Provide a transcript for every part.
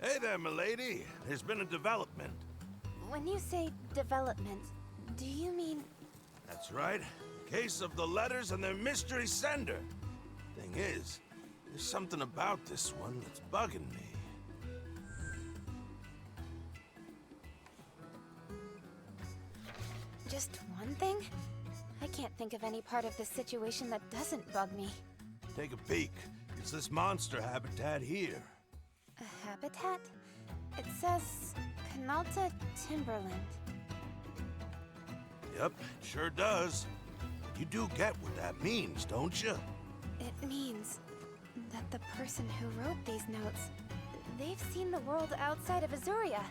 Hey there, milady. There's been a development. When you say development, do you mean... That's right. Case of the letters and their mystery sender. Thing is, there's something about this one that's bugging me. just one thing? I can't think of any part of this situation that doesn't bug me. Take a peek. It's this monster habitat here. A habitat? It says... Canalta Timberland. Yep, it sure does. You do get what that means, don't you? It means that the person who wrote these notes, they've seen the world outside of Azuria.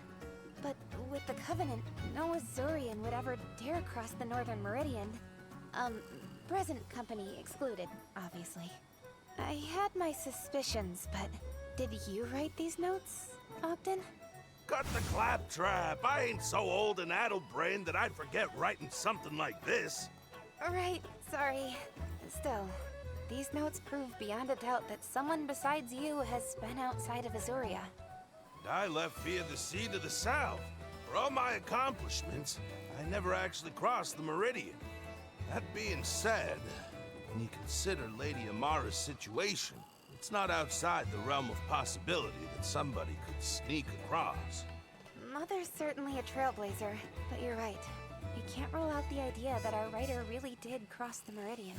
But with the Covenant, no Azurian would ever dare cross the Northern Meridian. Present company excluded, obviously. I had my suspicions, but did you write these notes, Ogden? Cut the claptrap. I ain't so old and addle-brained that I'd forget writing something like this. Right, sorry. Still, these notes prove beyond a doubt that someone besides you has been outside of Azuria. And I left via the sea to the south. For all my accomplishments, I never actually crossed the Meridian. That being said, when you consider Lady Amara's situation, it's not outside the realm of possibility that somebody could sneak across. Mother's certainly a trailblazer, but you're right. We can't rule out the idea that our writer really did cross the Meridian.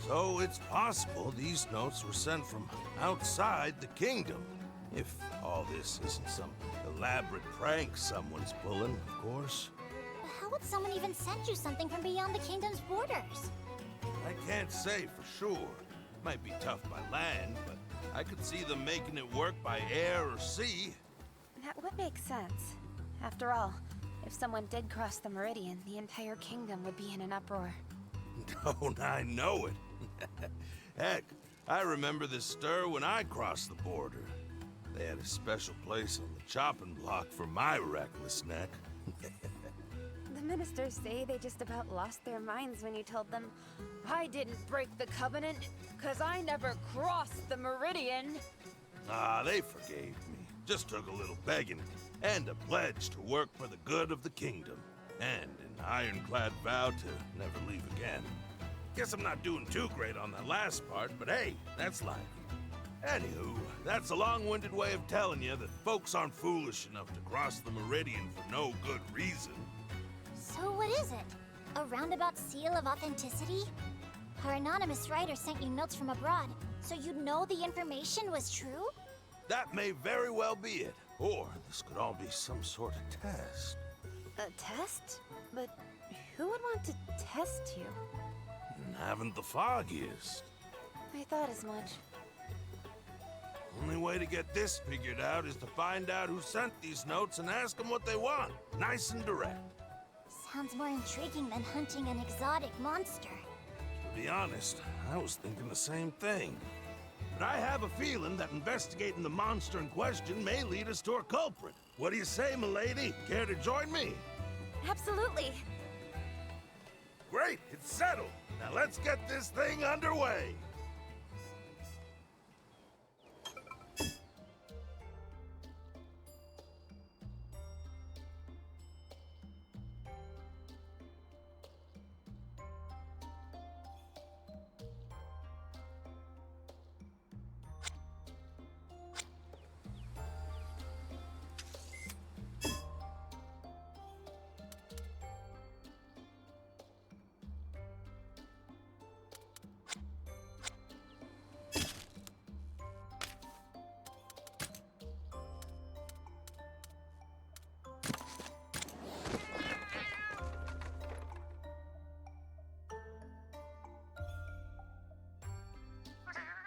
So it's possible these notes were sent from outside the kingdom. If all this isn't some elaborate prank someone's pulling, of course. How would someone even send you something from beyond the kingdom's borders? I can't say for sure. Might be tough by land, but I could see them making it work by air or sea. That would make sense. After all, if someone did cross the Meridian, the entire kingdom would be in an uproar. Don't I know it? Heck, I remember this stir when I crossed the border. They had a special place on the chopping block for my reckless neck. The ministers say they just about lost their minds when you told them, I didn't break the Covenant, 'cause I never crossed the Meridian. Ah, they forgave me. Just took a little begging, and a pledge to work for the good of the kingdom. And an ironclad vow to never leave again. Guess I'm not doing too great on that last part, but hey, that's life. Anywho, that's a long-winded way of telling you that folks aren't foolish enough to cross the Meridian for no good reason. So what is it? A roundabout seal of authenticity? Our anonymous writer sent you notes from abroad, so you'd know the information was true? That may very well be it. Or this could all be some sort of test. A test? But who would want to test you? Haven't the foggiest. I thought as much. Only way to get this figured out is to find out who sent these notes and ask them what they want. Nice and direct. Sounds more intriguing than hunting an exotic monster. To be honest, I was thinking the same thing. But I have a feeling that investigating the monster in question may lead us to a culprit. What do you say, milady? Care to join me? Absolutely. Great, it's settled. Now let's get this thing underway.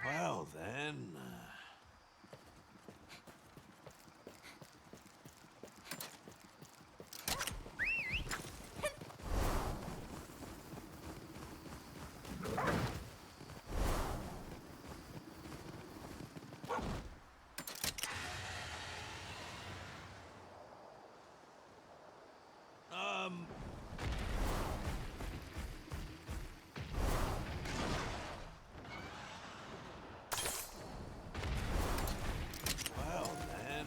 Well, then... Well, then...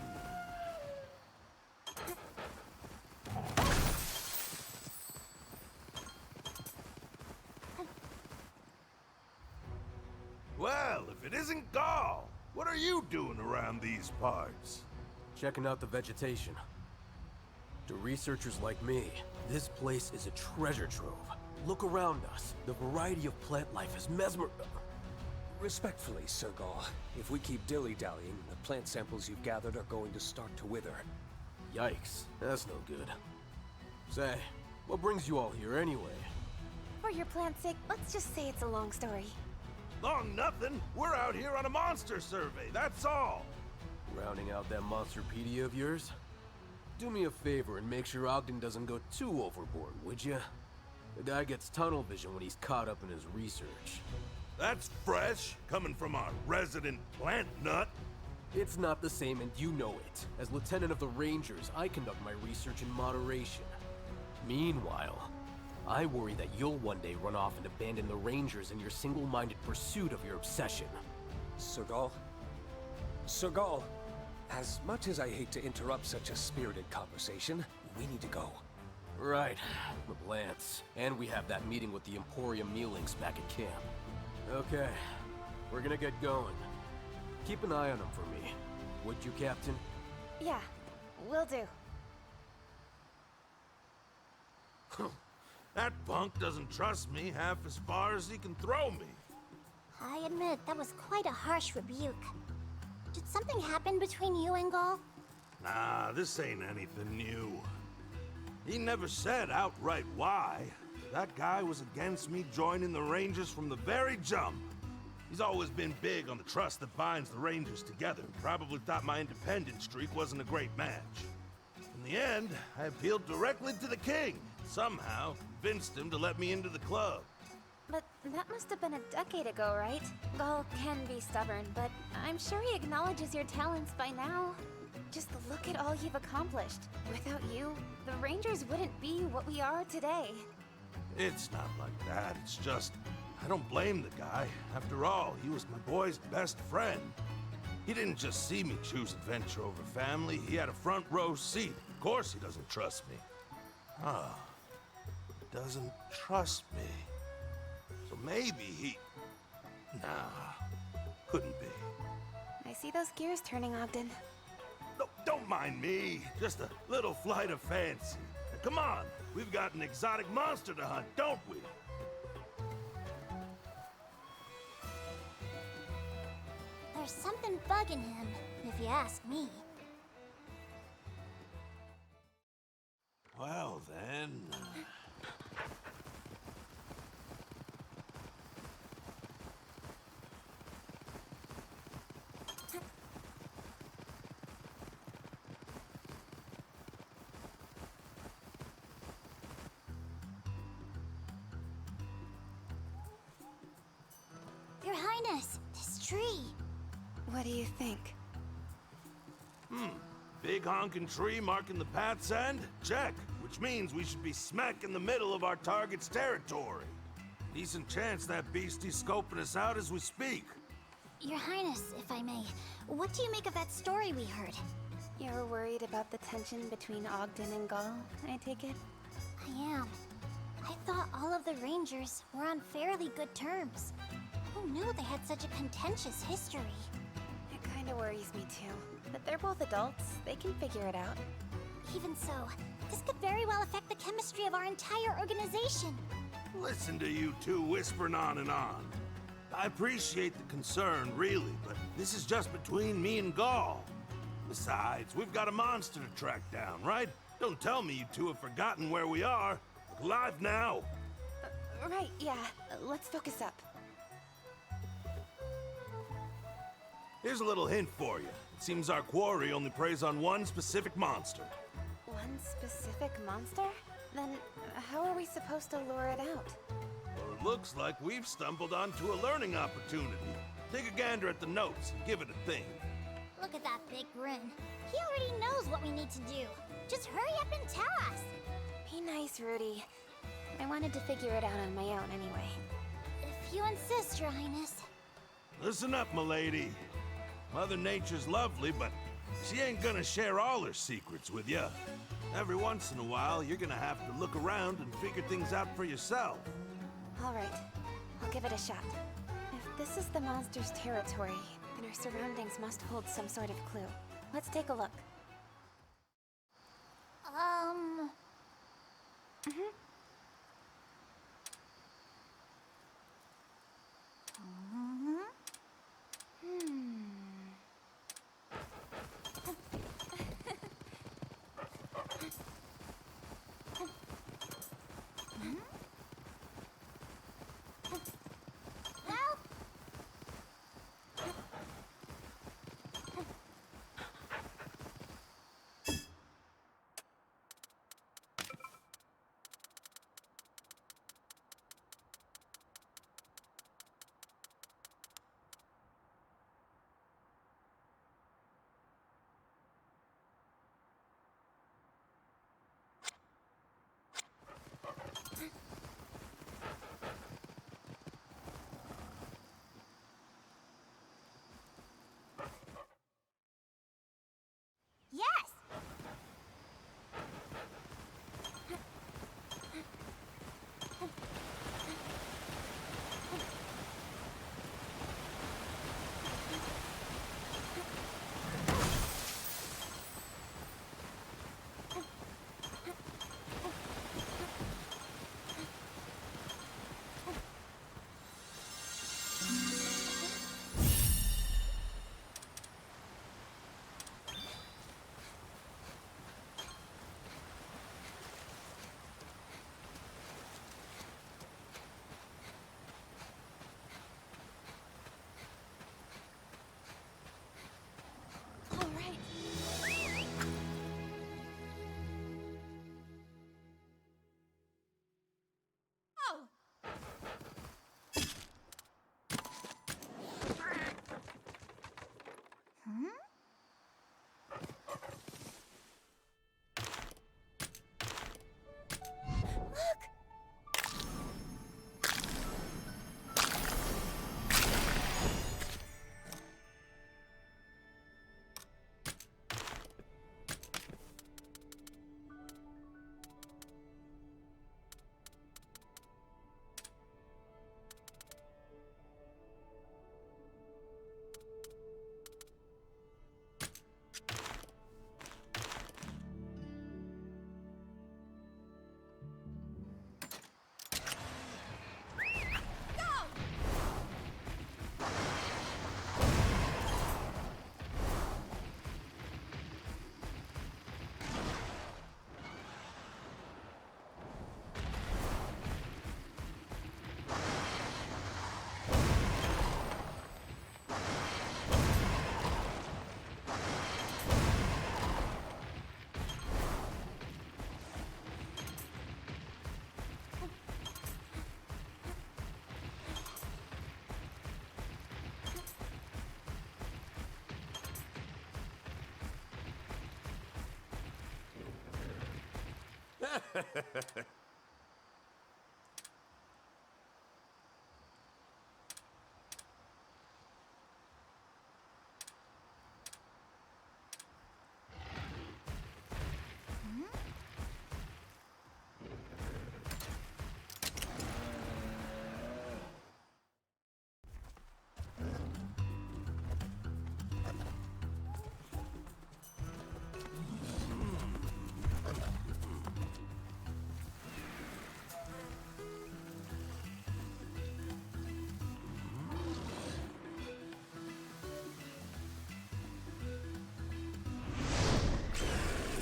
Well, if it isn't Gaul, what are you doing around these parts? Checking out the vegetation. To researchers like me, this place is a treasure trove. Look around us. The variety of plant life is Respectfully, Sir Gaul, if we keep dilly-dallying, the plant samples you've gathered are going to start to wither. Yikes, that's no good. Say, what brings you all here anyway? For your plant's sake, let's just say it's a long story. Long nothing. We're out here on a monster survey, that's all. Rounding out that monsterpedia of yours? Do me a favor and make sure Ogden doesn't go too overboard, would you? The guy gets tunnel vision when he's caught up in his research. That's fresh, coming from our resident plant nut. It's not the same, and you know it. As Lieutenant of the Rangers, I conduct my research in moderation. Meanwhile, I worry that you'll one day run off and abandon the Rangers in your single-minded pursuit of your obsession. Sir Gaul? Sir Gaul, as much as I hate to interrupt such a spirited conversation, we need to go. Right, the plants. And we have that meeting with the Emporium Mealings back at camp. Okay, we're gonna get going. Keep an eye on them for me. Would you, Captain? Yeah, will do. That punk doesn't trust me half as far as he can throw me. I admit, that was quite a harsh rebuke. Did something happen between you and Gaul? Nah, this ain't anything new. He never said outright why. That guy was against me joining the Rangers from the very jump. He's always been big on the trust that binds the Rangers together. Probably thought my independent streak wasn't a great match. In the end, I appealed directly to the king. Somehow, convinced him to let me into the club. But that must have been a decade ago, right? Gaul can be stubborn, but I'm sure he acknowledges your talents by now. Just look at all you've accomplished. Without you, the Rangers wouldn't be what we are today. It's not like that. It's just, I don't blame the guy. After all, he was my boy's best friend. He didn't just see me choose adventure over family. He had a front row seat. Of course he doesn't trust me. Doesn't trust me. So maybe he... Nah, couldn't be. I see those gears turning, Ogden. No, don't mind me. Just a little flight of fancy. Now, come on, we've got an exotic monster to hunt, don't we? There's something bugging him, if you ask me. Well, then... Your Highness, this tree. What do you think? Big honking tree marking the path's end? Check. Which means we should be smack in the middle of our target's territory. Decent chance that beastie's scoping us out as we speak. Your Highness, if I may, what do you make of that story we heard? You're worried about the tension between Ogden and Gaul, I take it? I am. I thought all of the Rangers were on fairly good terms. Who knew they had such a contentious history? It kinda worries me too. But they're both adults. They can figure it out. Even so, this could very well affect the chemistry of our entire organization. Listen to you two whispering on and on. I appreciate the concern, really, but this is just between me and Gaul. Besides, we've got a monster to track down, right? Don't tell me you two have forgotten where we are. Look alive now. Right, yeah. Let's focus up. Here's a little hint for you. It seems our quarry only preys on one specific monster. One specific monster? Then how are we supposed to lure it out? Well, it looks like we've stumbled onto a learning opportunity. Take a gander at the notes and give it a think. Look at that big grin. He already knows what we need to do. Just hurry up and tell us. Be nice, Rudy. I wanted to figure it out on my own anyway. If you insist, Your Highness. Listen up, milady. Mother Nature's lovely, but she ain't gonna share all her secrets with you. Every once in a while, you're gonna have to look around and figure things out for yourself. All right. I'll give it a shot. If This is the monster's territory, and our surroundings must hold some sort of clue. Let's take a look. Yes! All right. Oh!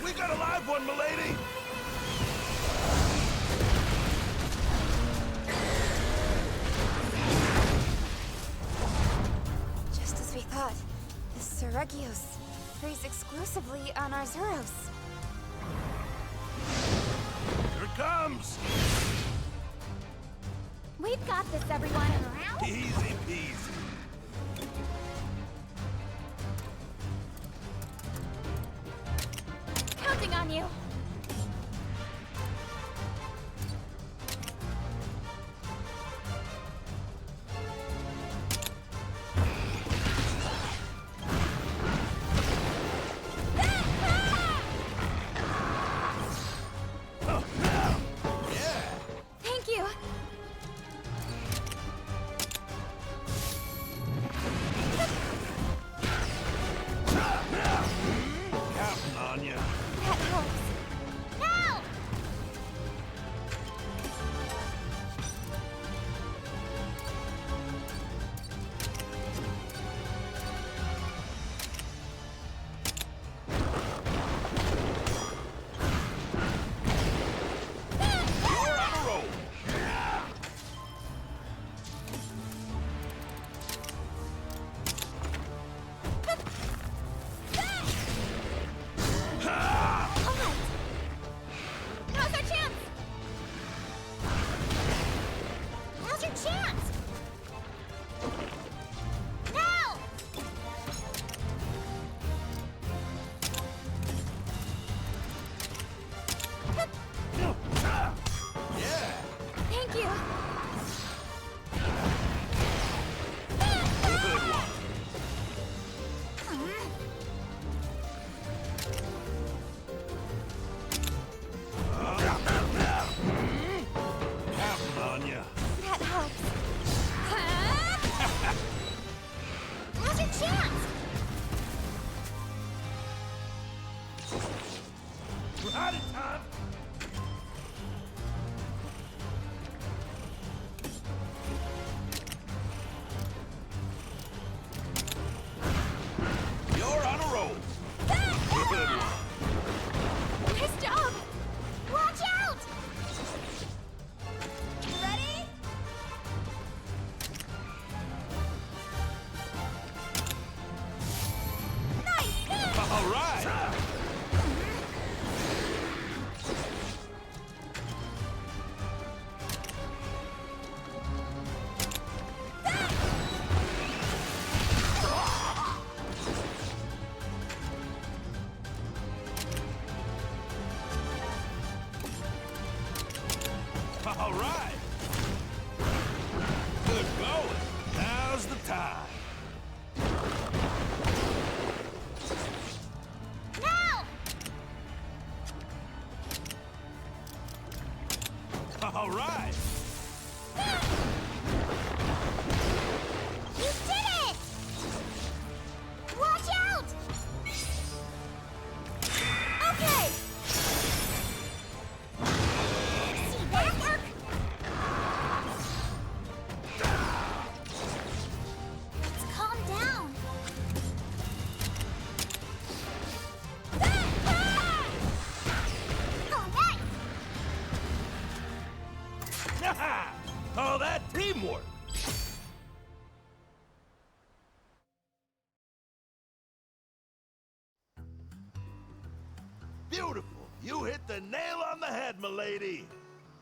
We got a live one, milady! Just as we thought, the Seregios preys exclusively on Arzuros. Here it comes! We've got this, everyone. Easy peasy. Counting on you. Thank you! All right! All right! Good going. Now's the time. Now! All right! You did it! Watch out! Okay! See that? Let's calm down. All right! All that teamwork! Beautiful! You hit the nail on the head, milady!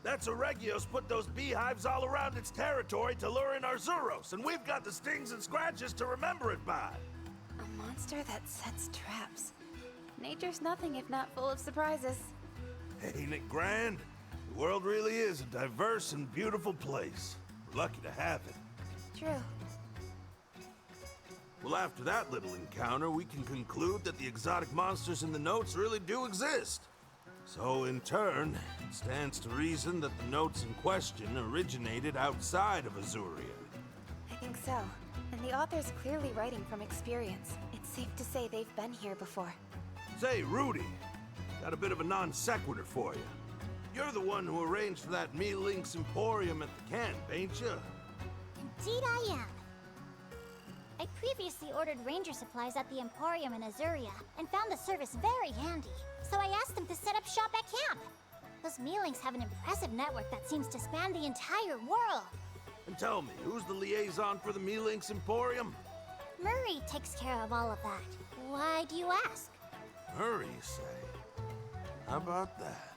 That's Aregios put those beehives all around its territory to lure in Arzuros, and we've got the stings and scratches to remember it by. A monster that sets traps. Nature's nothing if not full of surprises. Ain't it grand? The world really is a diverse and beautiful place. We're lucky to have it. True. Well, after that little encounter, we can conclude that the exotic monsters in the notes really do exist. So, in turn, it stands to reason that the notes in question originated outside of Azuria. I think so. And the author's clearly writing from experience. It's safe to say they've been here before. Say, Rudy, got a bit of a non sequitur for you. You're the one who arranged for that Me-Lynx Emporium at the camp, ain't you? Indeed I am. I previously ordered ranger supplies at the Emporium in Azuria and found the service very handy. So I asked them to set up shop at camp. Those Me-Lynx have an impressive network that seems to span the entire world. And tell me, who's the liaison for the Me-Lynx Emporium? Murray takes care of all of that. Why do you ask? Murray, you say? How about that?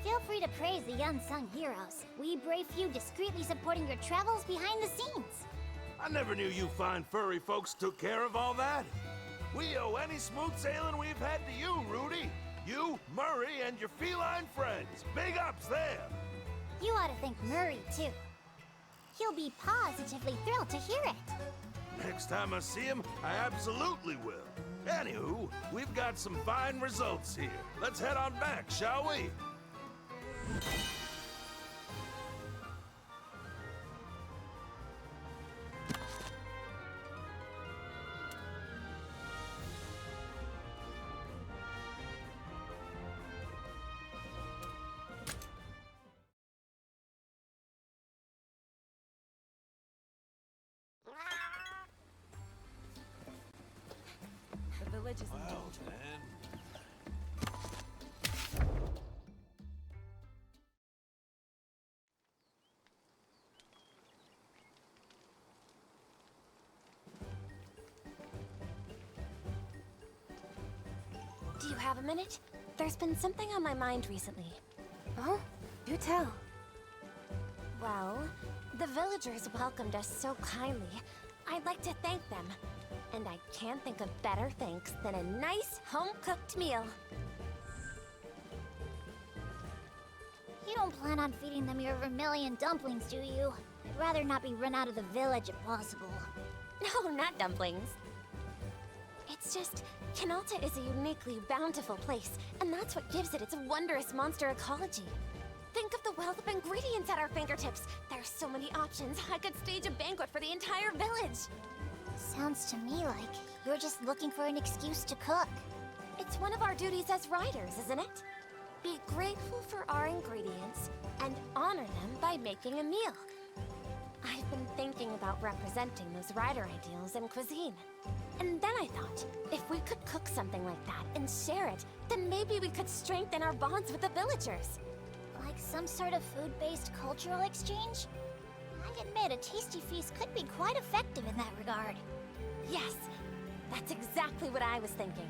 Feel free to praise the unsung heroes. We brave few discreetly supporting your travels behind the scenes. I never knew you fine furry folks took care of all that. We owe any smooth sailing we've had to you, Rudy. You, Murray, and your feline friends. Big ups there. You ought to thank Murray, too. He'll be positively thrilled to hear it. Next time I see him, I absolutely will. Anywho, we've got some fine results here. Let's head on back, shall we? The village is in Well, danger. then. Do you have a minute? There's been something on my mind recently. Oh? Do tell. Well, the villagers welcomed us so kindly. I'd like to thank them. And I can't think of better thanks than a nice, home-cooked meal. You don't plan on feeding them your vermilion dumplings, do you? I'd rather not be run out of the village if possible. No, not dumplings. It's just, Kenalta is a uniquely bountiful place, and that's what gives it its wondrous monster ecology. Think of the wealth of ingredients at our fingertips. There's so many options, I could stage a banquet for the entire village. Sounds to me like you're just looking for an excuse to cook. It's one of our duties as riders, isn't it? Be grateful for our ingredients, and honor them by making a meal. I've been thinking about representing those rider ideals in cuisine. And then I thought, if we could cook something like that and share it, then maybe we could strengthen our bonds with the villagers. Like some sort of food-based cultural exchange? I admit a tasty feast could be quite effective in that regard. Yes, that's exactly what I was thinking.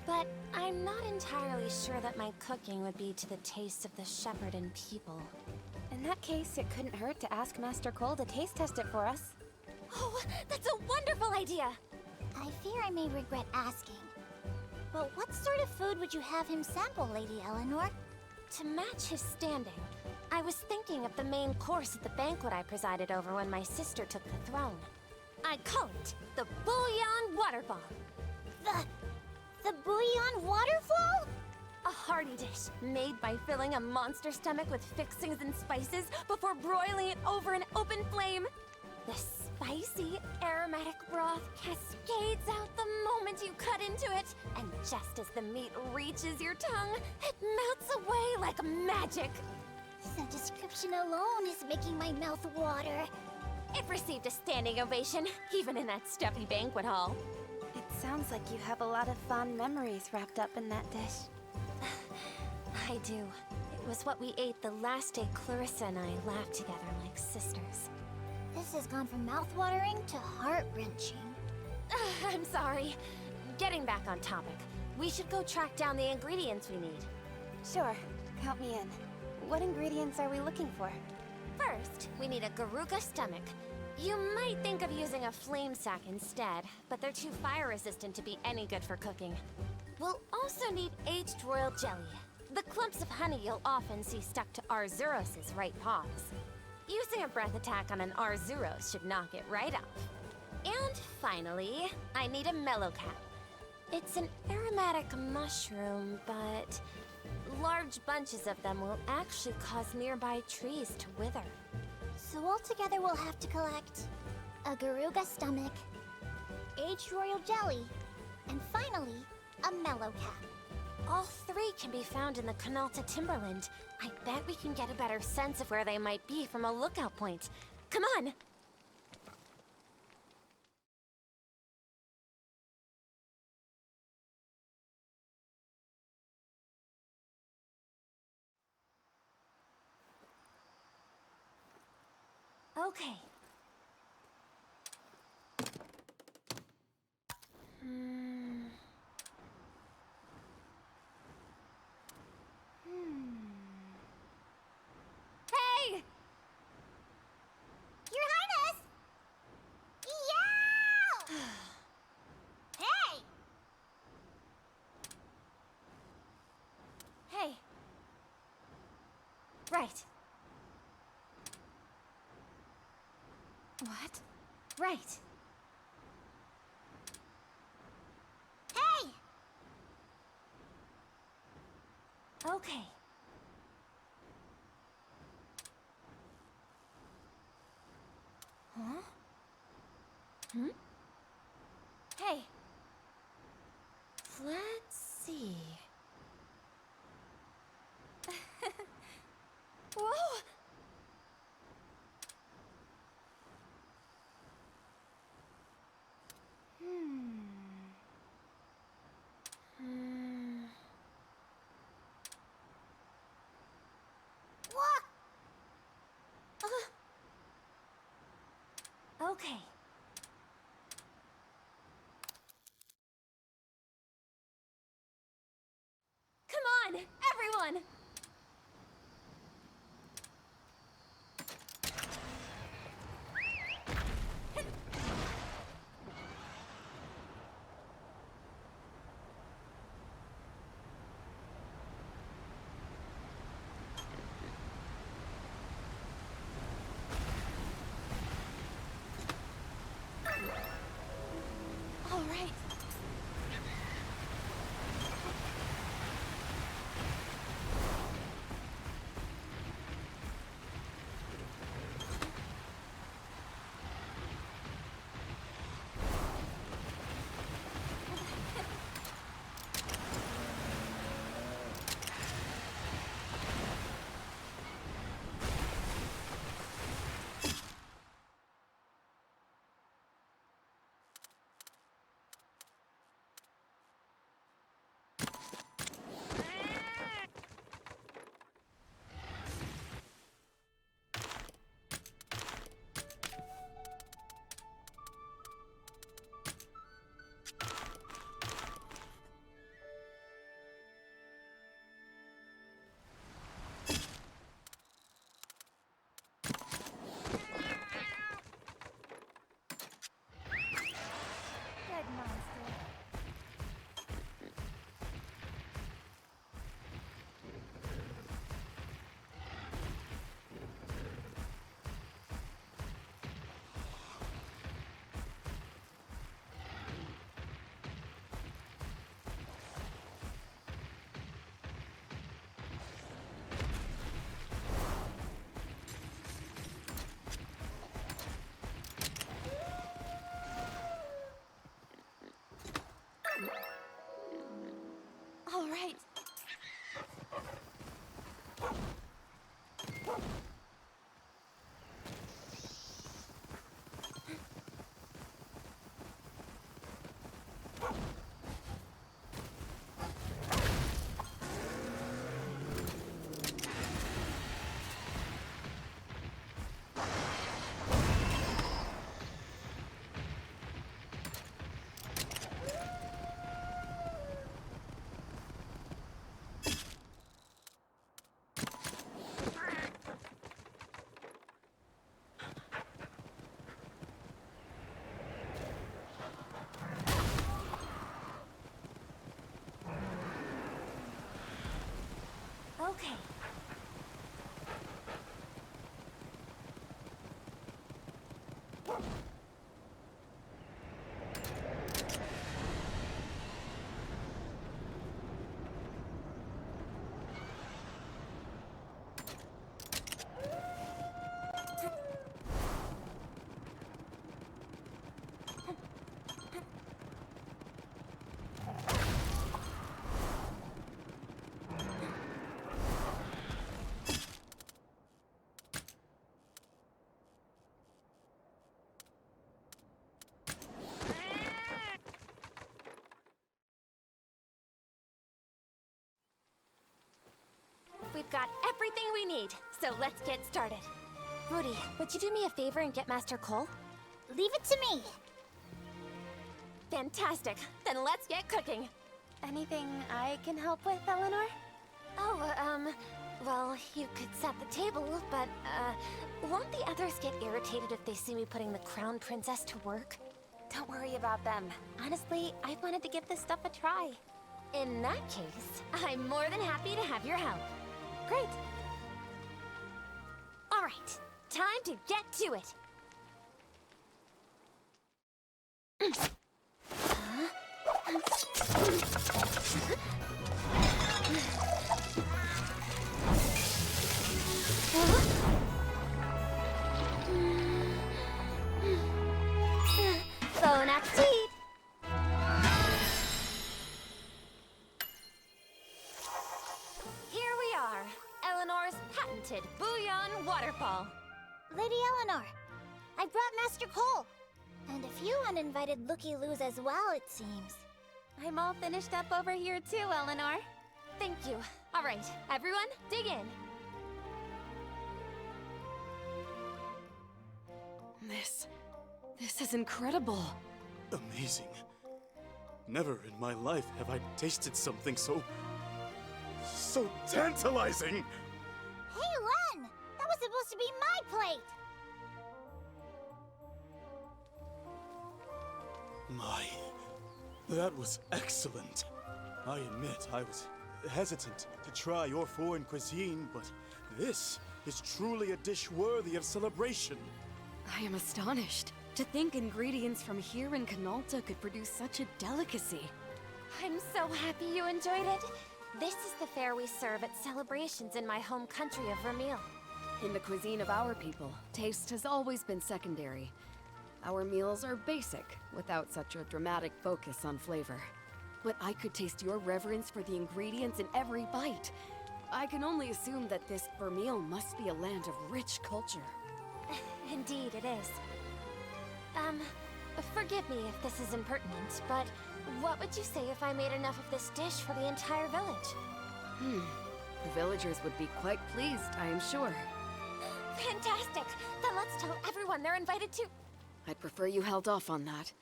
But I'm not entirely sure that my cooking would be to the taste of the shepherd and people. In that case, it couldn't hurt to ask Master Cole to taste test it for us. Oh, that's a wonderful idea! I fear I may regret asking. But what sort of food would you have him sample, Lady Eleanor? To match his standing, I was thinking of the main course at the banquet I presided over when my sister took the throne. I call it the Bouillon Waterfall. The bouillon waterfall? A hearty dish made by filling a monster stomach with fixings and spices before broiling it over an open flame. The spicy, aromatic broth cascades out the moment you cut into it, and just as the meat reaches your tongue, it melts away like magic. The description alone is making my mouth water. It received a standing ovation, even in that stuffy banquet hall. It sounds like you have a lot of fond memories wrapped up in that dish. I do. It was what we ate the last day Clarissa and I laughed together like sisters. This has gone from mouth-watering to heart-wrenching. I'm sorry. Getting back on topic, we should go track down the ingredients we need. Sure, count me in. What ingredients are we looking for? First, we need a Garuga stomach. You might think of using a flame sack instead, but they're too fire-resistant to be any good for cooking. We'll also need aged royal jelly, the clumps of honey you'll often see stuck to Arzuros' right paws. Using a breath attack on an Arzuros should knock it right off. And finally, I need a mellow cap. It's an aromatic mushroom, but large bunches of them will actually cause nearby trees to wither. So altogether we'll have to collect a Garuga stomach, aged royal jelly, and finally, a mellow cap. All three can be found in the Canalta Timberland. I bet we can get a better sense of where they might be from a lookout point. Come on! Okay. Hey! Your Highness! Yeah! Hey! Hey. Right. What? Right. Hey! Okay. Huh? Hey. Let's see. Whoa! What? Okay. Come on, everyone! All right. Okay. We've got everything we need, so let's get started. Rudy, would you do me a favor and get Master Cole? Leave it to me. Fantastic. Then let's get cooking. Anything I can help with, Eleanor? Oh, well, you could set the table, but, won't the others get irritated if they see me putting the Crown Princess to work? Don't worry about them. Honestly, I wanted to give this stuff a try. In that case, I'm more than happy to have your help. Great. All right, time to get to it. Bon appetit. Here we are, Eleanor's patented bouillon waterfall. Lady Eleanor, I brought Master Cole. And a few uninvited looky-loos as well, it seems. I'm all finished up over here too, Eleanor. Thank you. All right, everyone, dig in. This is incredible. Amazing. Never in my life have I tasted something so tantalizing! Hey, Len! That was supposed to be my plate! That was excellent. I admit I was hesitant to try your foreign cuisine, but this is truly a dish worthy of celebration. I am astonished. To think ingredients from here in Canalta could produce such a delicacy. I'm so happy you enjoyed it. This is the fare we serve at celebrations in my home country of Vermeil. In the cuisine of our people, taste has always been secondary. Our meals are basic, without such a dramatic focus on flavor. But I could taste your reverence for the ingredients in every bite. I can only assume that this Vermeil must be a land of rich culture. Indeed, it is. Forgive me if this is impertinent, but what would you say if I made enough of this dish for the entire village? The villagers would be quite pleased, I am sure. Fantastic! Then let's tell everyone they're invited to... I'd prefer you held off on that.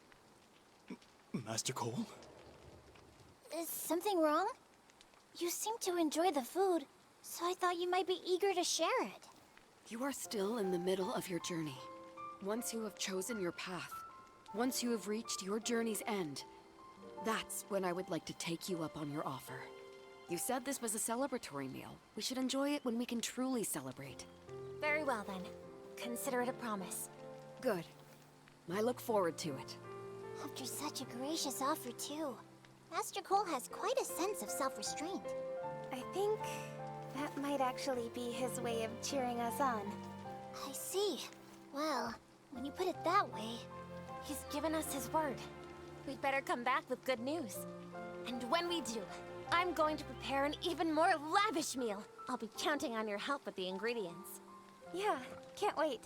Master Cole? Is something wrong? You seem to enjoy the food, so I thought you might be eager to share it. You are still in the middle of your journey. Once you have chosen your path, once you have reached your journey's end, that's when I would like to take you up on your offer. You said this was a celebratory meal. We should enjoy it when we can truly celebrate. Very well, then. Consider it a promise. Good. I look forward to it. After such a gracious offer, too. Master Cole has quite a sense of self-restraint. I think that might actually be his way of cheering us on. I see. Well, when you put it that way... He's given us his word. We'd better come back with good news. And when we do, I'm going to prepare an even more lavish meal. I'll be counting on your help with the ingredients. Yeah, can't wait.